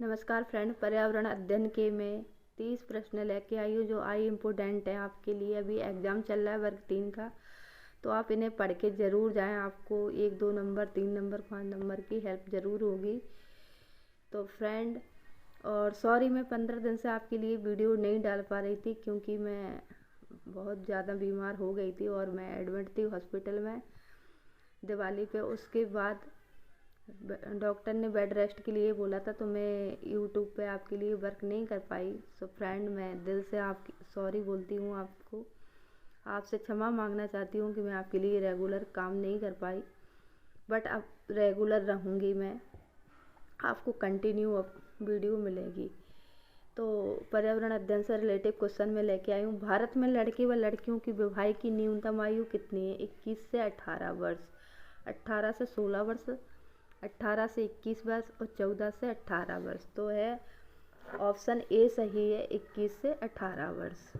नमस्कार फ्रेंड, पर्यावरण अध्ययन के में 30 प्रश्न लेके आई हूँ जो आई इम्पोर्टेंट है आपके लिए। अभी एग्ज़ाम चल रहा है वर्ग 3 का, तो आप इन्हें पढ़ के ज़रूर जाएं। आपको 1 2 नंबर 3 नंबर 5 नंबर की हेल्प ज़रूर होगी। तो फ्रेंड, और सॉरी मैं 15 दिन से आपके लिए वीडियो नहीं डाल पा रही थी क्योंकि मैं बहुत ज़्यादा बीमार हो गई थी और मैं एडमिट थी हॉस्पिटल में दिवाली पे। उसके बाद डॉक्टर ने बेड रेस्ट के लिए बोला था, तो मैं यूट्यूब पे आपके लिए वर्क नहीं कर पाई। सो फ्रेंड, मैं दिल से आपकी सॉरी बोलती हूँ। आपको आपसे क्षमा मांगना चाहती हूँ कि मैं आपके लिए रेगुलर काम नहीं कर पाई, बट अब रेगुलर रहूँगी मैं। आपको कंटिन्यू अब वीडियो मिलेगी। तो पर्यावरण अध्ययन से रिलेटेड क्वेश्चन में लेके आई हूँ। भारत में लड़के व लड़कियों की विवाह की न्यूनतम आयु कितनी है? 21 से 18 वर्ष, 18 से 16 वर्ष, 18 से 21 वर्ष और 14 से 18 वर्ष। तो है ऑप्शन ए सही है, 21 से 18 वर्ष।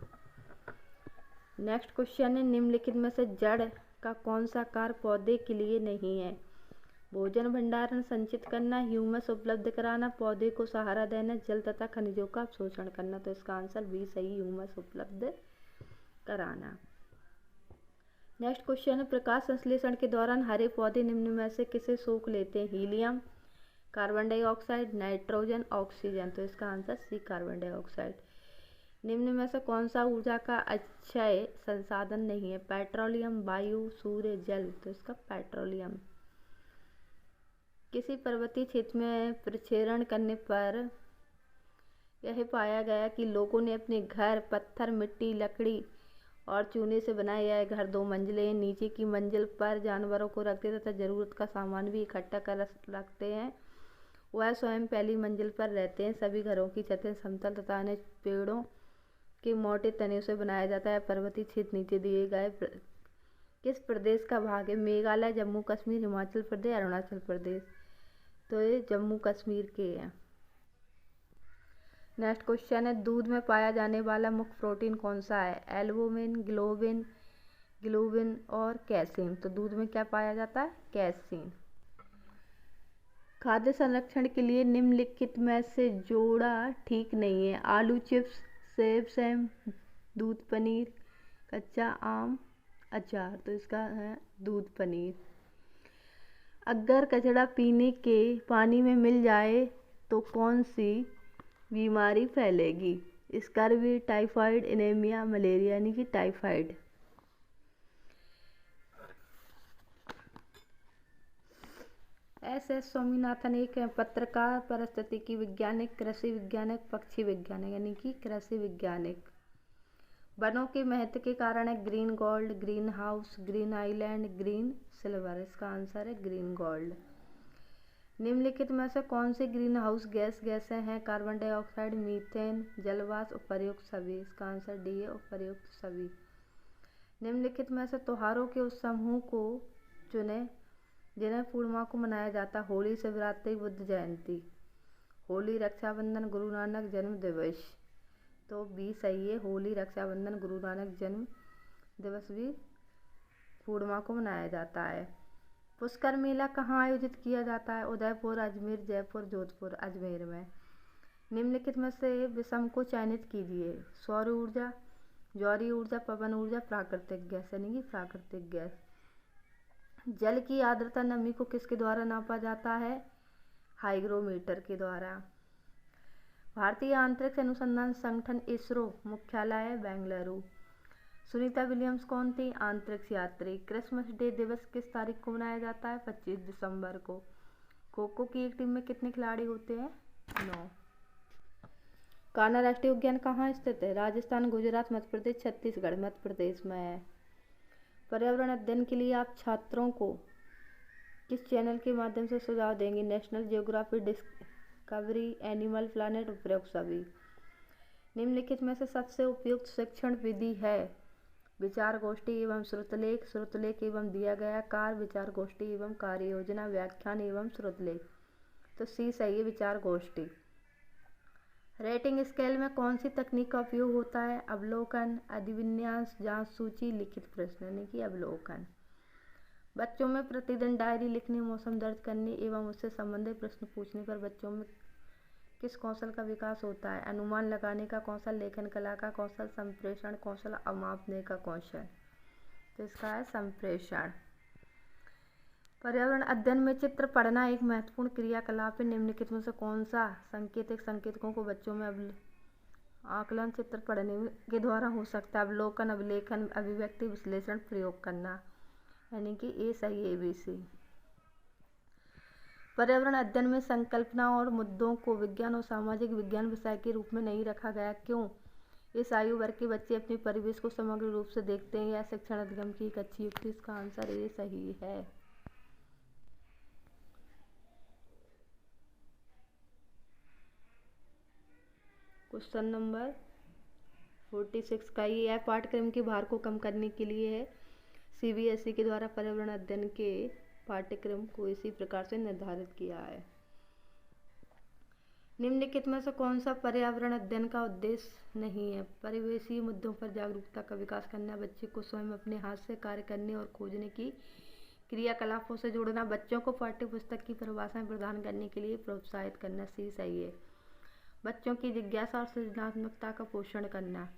नेक्स्ट क्वेश्चन है, निम्नलिखित में से जड़ का कौन सा कार्य पौधे के लिए नहीं है? भोजन भंडारण संचित करना, ह्यूमस उपलब्ध कराना, पौधे को सहारा देना, जल तथा खनिजों का अवशोषण करना। तो इसका आंसर बी सही, ह्यूमस उपलब्ध कराना। नेक्स्ट क्वेश्चन है, प्रकाश संश्लेषण के दौरान हरे पौधे निम्न में से किसे सोख लेते हैं? Helium, carbon dioxide, nitrogen, oxygen. तो इसका आंसर सी, कार्बन डाइऑक्साइड। निम्न में से कौन सा ऊर्जा का अक्षय संसाधन नहीं है? पेट्रोलियम, वायु, सूर्य, जल। तो इसका पेट्रोलियम। किसी पर्वतीय क्षेत्र में प्रक्षेपण करने पर यह पाया गया कि लोगों ने अपने घर पत्थर, मिट्टी, लकड़ी और चूने से बनाए यह घर 2 मंजिले हैं। नीचे की मंजिल पर जानवरों को रखते तथा ज़रूरत का सामान भी इकट्ठा कर रखते हैं। वह स्वयं पहली मंजिल पर रहते हैं। सभी घरों की छतें समतल तथा अन्य पेड़ों के मोटे तने से बनाया जाता है। पर्वतीय क्षेत्र नीचे दिए गए किस प्रदेश का भाग है? मेघालय, जम्मू कश्मीर, हिमाचल प्रदेश, अरुणाचल प्रदेश। तो ये जम्मू कश्मीर के हैं। नेक्स्ट क्वेश्चन है, दूध में पाया जाने वाला मुख्य प्रोटीन कौन सा है? एल्बुमिन, ग्लोबिन और कैसीन। तो दूध में क्या पाया जाता है? कैसीन। खाद्य संरक्षण के लिए निम्नलिखित में से जोड़ा ठीक नहीं है? आलू चिप्स, सेब सैम, दूध पनीर, कच्चा आम, अचार। तो इसका है दूध पनीर। अगर कचरा पीने के पानी में मिल जाए तो कौन सी बीमारी फैलेगी? Scurvy, typhoid, anaemia, malaria. यानी कि टाइफाइड। एस स्वामीनाथन एक पत्रकार, पारिस्थितिकी वैज्ञानिक, कृषि वैज्ञानिक, पक्षी वैज्ञानिक। यानी कि कृषि वैज्ञानिक। वनों के महत्व के कारण है green gold, green house, green island, green silver. इसका आंसर है ग्रीन गोल्ड। निम्नलिखित में से कौन सी ग्रीन हाउस गैसें हैं? कार्बन डाइऑक्साइड, मीथेन, जलवाष्प, उपर्युक्त सभी। इसका आंसर डी है, उपर्युक्त सभी। निम्नलिखित में से त्योहारों के उस समूह को चुने जिन्हें पूर्णिमा को मनाया जाता है? होली, शिवरात्रि, बुद्ध जयंती। होली, रक्षाबंधन, गुरु नानक जन्म दिवस। तो बी सही है, होली, रक्षाबंधन, गुरु नानक जन्म दिवस भी पूर्णिमा को मनाया जाता है। पुष्कर मेला कहाँ आयोजित किया जाता है? उदयपुर, अजमेर, जयपुर, जोधपुर। अजमेर में। निम्नलिखित में से विषम को चयनित कीजिए? सौर ऊर्जा, जौहरी ऊर्जा, पवन ऊर्जा, प्राकृतिक गैस। यानी कि प्राकृतिक गैस। जल की आर्द्रता नमी को किसके द्वारा नापा जाता है? हाइग्रोमीटर के द्वारा। भारतीय अंतरिक्ष अनुसंधान संगठन इसरो मुख्यालय है बेंगलुरु। सुनीता विलियम्स कौन थी? अंतरिक्ष यात्री। क्रिसमस डे दिवस किस तारीख को मनाया जाता है? 25 दिसंबर को। खो खो की एक टीम में कितने खिलाड़ी होते हैं? 9। कान्हा राष्ट्रीय उद्यान कहाँ स्थित है? राजस्थान, गुजरात, मध्य प्रदेश, छत्तीसगढ़। मध्य प्रदेश में है। पर्यावरण अध्ययन के लिए आप छात्रों को किस चैनल के माध्यम से सुझाव देंगे? National geography, discovery, animal planet, उपयुक्त सभी। निम्नलिखित में से सबसे उपयुक्त शिक्षण विधि है? विचार गोष्ठी एवं श्रुतलेख, श्रुतलेख एवं दिया गया कार्य, विचार गोष्ठी एवं कार्य योजना, व्याख्यान एवं श्रुतलेख। तो सी सही है, विचार गोष्ठी। रेटिंग स्केल में कौन सी तकनीक का उपयोग होता है? अवलोकन, अधिविन्यास, जांच सूची, लिखित प्रश्न। यानी कि अवलोकन। बच्चों में प्रतिदिन डायरी लिखने, मौसम दर्ज करने एवं उससे संबंधित प्रश्न पूछने पर बच्चों में किस कौशल का विकास होता है? अनुमान लगाने का कौशल, लेखन कला का कौशल, संप्रेषण कौशल, मापने का कौशल। तो इसका है संप्रेषण। पर्यावरण अध्ययन में चित्र पढ़ना एक महत्वपूर्ण क्रियाकलाप है। निम्नलिखित में से कौन सा सांकेतिक संकेतकों को बच्चों में आकलन चित्र पढ़ने के द्वारा हो सकता है? अवलोकन, अभिलेखन, अभिव्यक्ति, विश्लेषण, प्रयोग करना, यानी कि ए सही है, ABC। पर्यावरण अध्ययन में संकल्पना और मुद्दों को विज्ञान और सामाजिक विज्ञान विषय के रूप में नहीं रखा गया, क्यों? इस आयु वर्ग के बच्चे अपने परिवेश को समग्र रूप से देखते हैं। यह शिक्षण अधिगम की एक अच्छी युक्ति। इसका आंसर ए सही है। क्वेश्चन नंबर 46 का ये पाठ्यक्रम के भार को कम करने के लिए है। CBSE के द्वारा पर्यावरण अध्ययन के पाठ्यक्रम को इसी प्रकार से निर्धारित किया है। निम्नलिखित में से कौन सा पर्यावरण अध्ययन का उद्देश्य नहीं है? परिवेशीय मुद्दों पर जागरूकता का विकास करना, बच्चे को स्वयं अपने हाथ से कार्य करने और खोजने की क्रियाकलापों से जोड़ना, बच्चों को पाठ्यपुस्तक की परिभाषाएं प्रदान करने के लिए प्रोत्साहित करना। सी सही है। बच्चों की जिज्ञासा और सृजनात्मकता का पोषण करना।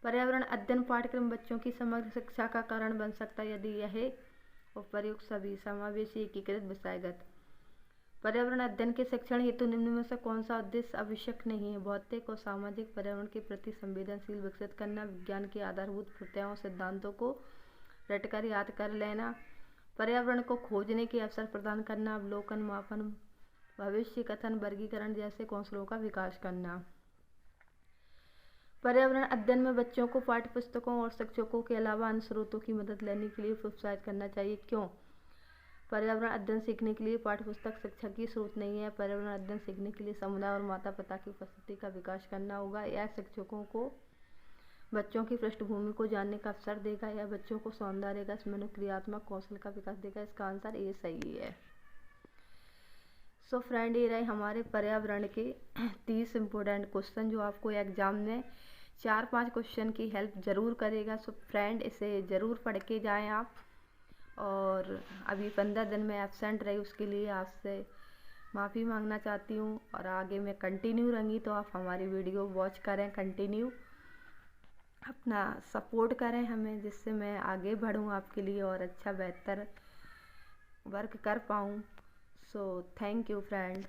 पर्यावरण अध्ययन पाठ्यक्रम बच्चों की समग्र शिक्षा का कारण बन सकता है यदि यह उपयुक्त सभी समावेशी एकीकृत विषयगत। पर्यावरण अध्ययन के शिक्षण हेतु निम्न में से कौन सा उद्देश्य आवश्यक नहीं है? भौतिक और सामाजिक पर्यावरण के प्रति संवेदनशील विकसित करना, विज्ञान के आधारभूत प्रत्ययों और सिद्धांतों को रटकर याद कर लेना, पर्यावरण को खोजने के अवसर प्रदान करना, अवलोकन, मापन, भविष्य कथन, वर्गीकरण जैसे कौशलों का विकास करना। पर्यावरण अध्ययन में बच्चों को पाठ्यपुस्तकों और शिक्षकों के अलावा अन्य स्रोतों की मदद लेने के लिए प्रोत्साहित करना चाहिए, क्यों? पर्यावरण अध्ययन सीखने के लिए पाठ्यपुस्तक शिक्षक की स्रोत नहीं है। पर्यावरण अध्ययन सीखने के लिए समुदाय और माता पिता की उपस्थिति का विकास करना होगा। यह शिक्षकों को बच्चों की पृष्ठभूमि को जानने का अवसर देगा। यह बच्चों को सौंदर्य का मनोक्रियात्मक कौशल का विकास देगा। इसका आंसर ए सही है। सो फ्रेंड, ये रहे हमारे पर्यावरण के 30 इम्पोर्टेंट क्वेश्चन जो आपको एग्जाम में 4-5 क्वेश्चन की हेल्प ज़रूर करेगा। सो फ्रेंड, इसे ज़रूर पढ़ के जाएँ आप। और अभी 15 दिन में एब्सेंट रही, उसके लिए आपसे माफ़ी मांगना चाहती हूँ। और आगे मैं कंटिन्यू रहूँगी, तो आप हमारी वीडियो वॉच करें, कंटिन्यू अपना सपोर्ट करें हमें, जिससे मैं आगे बढ़ूँ आपके लिए और अच्छा बेहतर वर्क कर पाऊँ। So thank you friend.